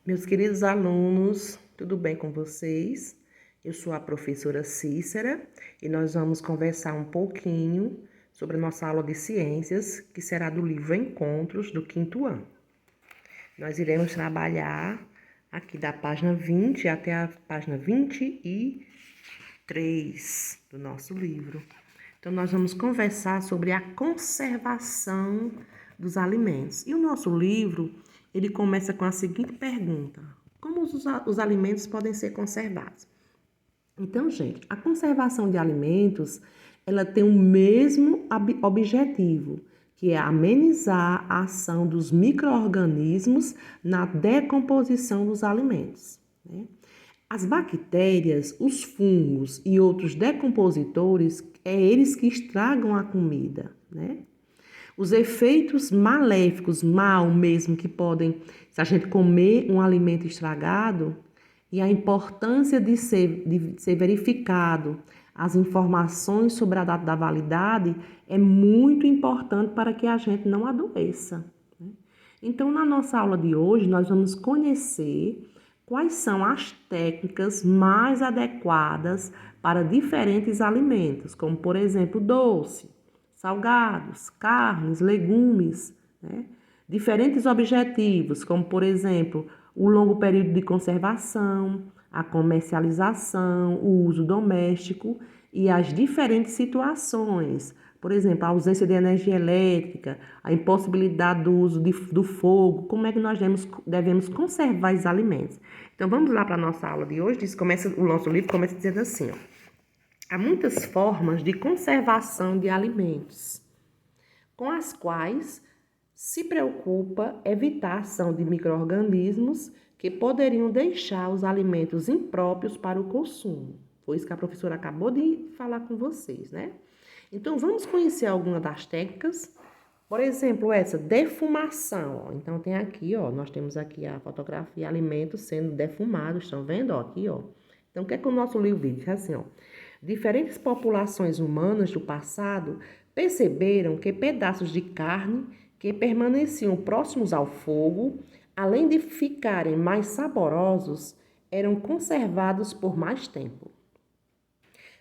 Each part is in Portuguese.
Meus queridos alunos, tudo bem com vocês? Eu sou a professora Cícera e nós vamos conversar um pouquinho sobre a nossa aula de ciências, que será do livro Encontros, do 5º ano. Nós iremos trabalhar aqui da página 20 até a página 23 do nosso livro. Então, nós vamos conversar sobre a conservação dos alimentos. E o nosso livro, ele começa com a seguinte pergunta: como os alimentos podem ser conservados? Então, gente, a conservação de alimentos, ela tem o mesmo objetivo, que é amenizar a ação dos micro-organismos na decomposição dos alimentos, né? As bactérias, os fungos e outros decompositores, é eles que estragam a comida, né? Os efeitos maléficos, mal mesmo, que podem, se a gente comer um alimento estragado, e a importância de ser verificado as informações sobre a data da validade é muito importante para que a gente não adoeça, né? Então, na nossa aula de hoje, nós vamos conhecer quais são as técnicas mais adequadas para diferentes alimentos, como, por exemplo, doce, salgados, carnes, legumes, né? Diferentes objetivos, como, por exemplo, o longo período de conservação, a comercialização, o uso doméstico e as diferentes situações. Por exemplo, a ausência de energia elétrica, a impossibilidade do uso do fogo, como é que nós devemos conservar os alimentos. Então, vamos lá para a nossa aula de hoje. O nosso livro começa dizendo assim, ó: há muitas formas de conservação de alimentos, com as quais se preocupa evitar a ação de micro-organismos que poderiam deixar os alimentos impróprios para o consumo. Foi isso que a professora acabou de falar com vocês, né? Então, vamos conhecer algumas das técnicas. Por exemplo, essa defumação, ó. Então, tem aqui, ó, nós temos aqui a fotografia, alimentos sendo defumados, estão vendo, ó, aqui, ó. Então, o que é que o nosso livro diz? Assim, ó: diferentes populações humanas do passado perceberam que pedaços de carne que permaneciam próximos ao fogo, além de ficarem mais saborosos, eram conservados por mais tempo.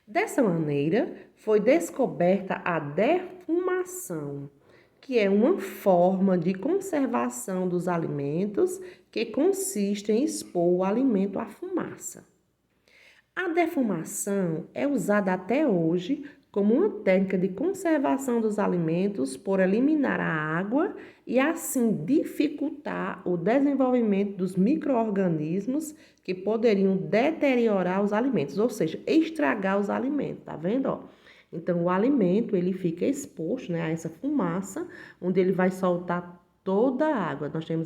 Dessa maneira, foi descoberta a defumação, que é uma forma de conservação dos alimentos que consiste em expor o alimento à fumaça. A defumação é usada até hoje como uma técnica de conservação dos alimentos por eliminar a água e assim dificultar o desenvolvimento dos micro-organismos que poderiam deteriorar os alimentos, ou seja, estragar os alimentos, tá vendo, ó? Então, o alimento, ele fica exposto, né, a essa fumaça, onde ele vai soltar toda a água. Nós estamos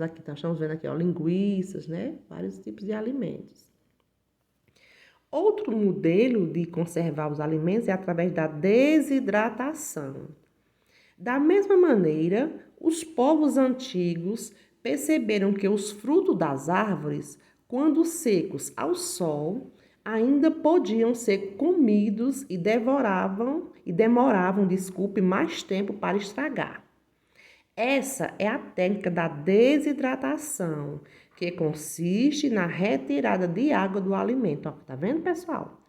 vendo aqui, ó, linguiças, né, vários tipos de alimentos. Outro modelo de conservar os alimentos é através da desidratação. Da mesma maneira, os povos antigos perceberam que os frutos das árvores, quando secos ao sol, ainda podiam ser comidos e demoravam, mais tempo para estragar. Essa é a técnica da desidratação, que consiste na retirada de água do alimento. Ó, tá vendo, pessoal?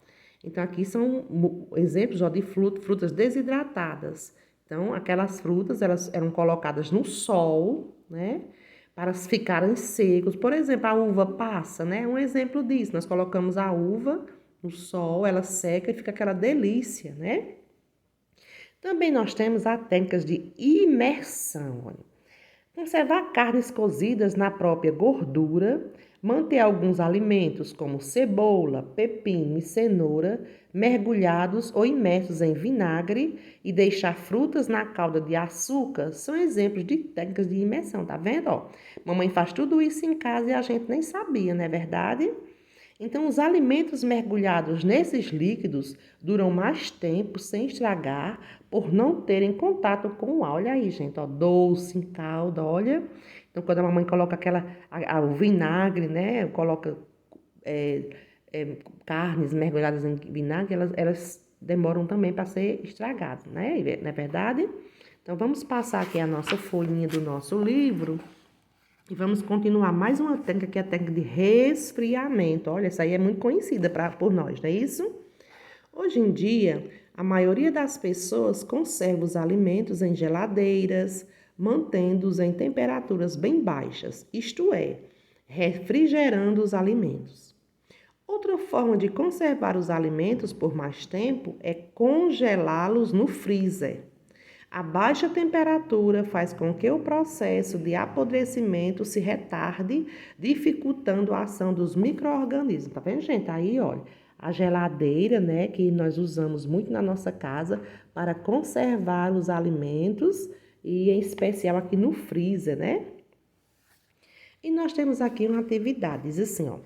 Então, aqui são exemplos, ó, de frutas desidratadas. Então, aquelas frutas, elas eram colocadas no sol, né, para ficarem secos. Por exemplo, a uva passa, né, um exemplo disso. Nós colocamos a uva no sol, ela seca e fica aquela delícia, né? Também nós temos as técnicas de imersão. Olha. Conservar carnes cozidas na própria gordura, manter alguns alimentos como cebola, pepino e cenoura mergulhados ou imersos em vinagre e deixar frutas na calda de açúcar são exemplos de técnicas de imersão, tá vendo? Ó, mamãe faz tudo isso em casa e a gente nem sabia, não é verdade? Então, os alimentos mergulhados nesses líquidos duram mais tempo sem estragar por não terem contato com o ar. Olha aí, gente, ó, doce em calda, olha. Então, quando a mamãe coloca o vinagre, né, coloca carnes mergulhadas em vinagre, elas demoram também para ser estragadas, né? Não é verdade? Então, vamos passar aqui a nossa folhinha do nosso livro E vamos continuar mais uma técnica, que é a técnica de resfriamento. Olha, essa aí é muito conhecida por nós, não é isso? Hoje em dia, a maioria das pessoas conserva os alimentos em geladeiras, mantendo-os em temperaturas bem baixas, isto é, refrigerando os alimentos. Outra forma de conservar os alimentos por mais tempo é congelá-los no freezer. A baixa temperatura faz com que o processo de apodrecimento se retarde, dificultando a ação dos micro-organismos. Tá vendo, gente? Aí, olha, a geladeira, né, que nós usamos muito na nossa casa para conservar os alimentos e em especial aqui no freezer, né? E nós temos aqui uma atividade, diz assim, ó.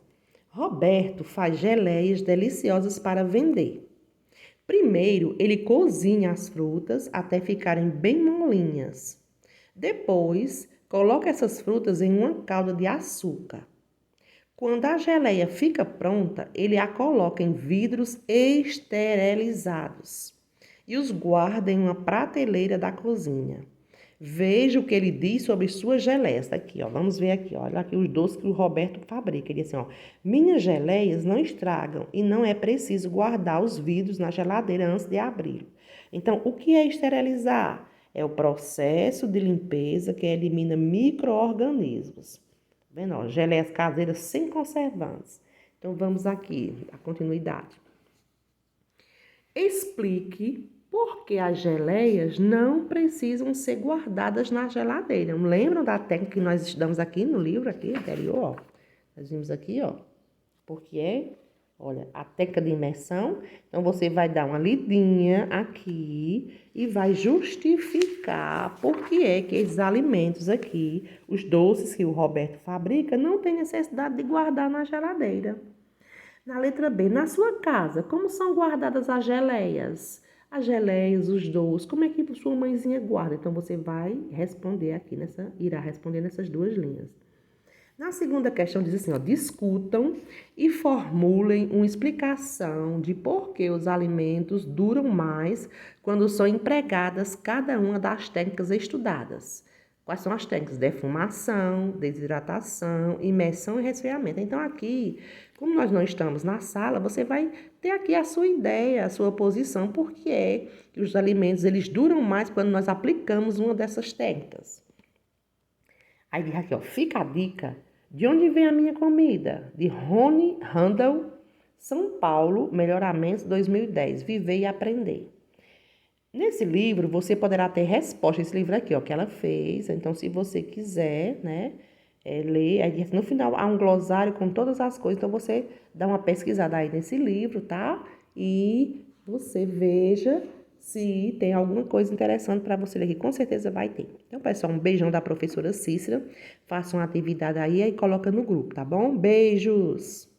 Roberto faz geleias deliciosas para vender. Primeiro, ele cozinha as frutas até ficarem bem molinhas. Depois, coloca essas frutas em uma calda de açúcar. Quando a geleia fica pronta, ele a coloca em vidros esterilizados e os guarda em uma prateleira da cozinha. Veja o que ele diz sobre suas geleias. Tá aqui, ó. Vamos ver aqui, ó. Olha aqui os doces que o Roberto fabrica. Ele diz assim, ó. Minhas geleias não estragam e não é preciso guardar os vidros na geladeira antes de abri-lo. Então, o que é esterilizar? É o processo de limpeza que elimina micro-organismos. Tá vendo, ó? Geleias caseiras sem conservantes. Então, vamos aqui, a continuidade. Explique por que as geleias não precisam ser guardadas na geladeira. Lembram da técnica que nós estudamos aqui no livro aqui anterior? Ó? Nós vimos aqui, ó. Porque é, olha, a técnica de imersão. Então, você vai dar uma lidinha aqui e vai justificar por que é que esses alimentos aqui, os doces que o Roberto fabrica, não tem necessidade de guardar na geladeira. Na letra B, na sua casa, como são guardadas as geleias? As geleias, os doces, como é que sua mãezinha guarda? Então, você vai responder aqui, irá responder nessas duas linhas. Na segunda questão, diz assim, ó, discutam e formulem uma explicação de por que os alimentos duram mais quando são empregadas cada uma das técnicas estudadas. Quais são as técnicas? Defumação, desidratação, imersão e resfriamento. Então, aqui, como nós não estamos na sala, você vai ter aqui a sua ideia, a sua posição, porque é que os alimentos eles duram mais quando nós aplicamos uma dessas técnicas. Aí diz aqui, ó, fica a dica. De onde vem a minha comida? De Rony Randall, São Paulo, Melhoramentos 2010. Viver e aprender. Nesse livro, você poderá ter resposta. Esse livro aqui, ó, que ela fez. Então, se você quiser, né, ler. Aí, no final, há um glossário com todas as coisas. Então, você dá uma pesquisada aí nesse livro, tá? E você veja se tem alguma coisa interessante para você ler aqui. Com certeza vai ter. Então, pessoal, um beijão da professora Cícera. Faça uma atividade aí e coloca no grupo, tá bom? Beijos!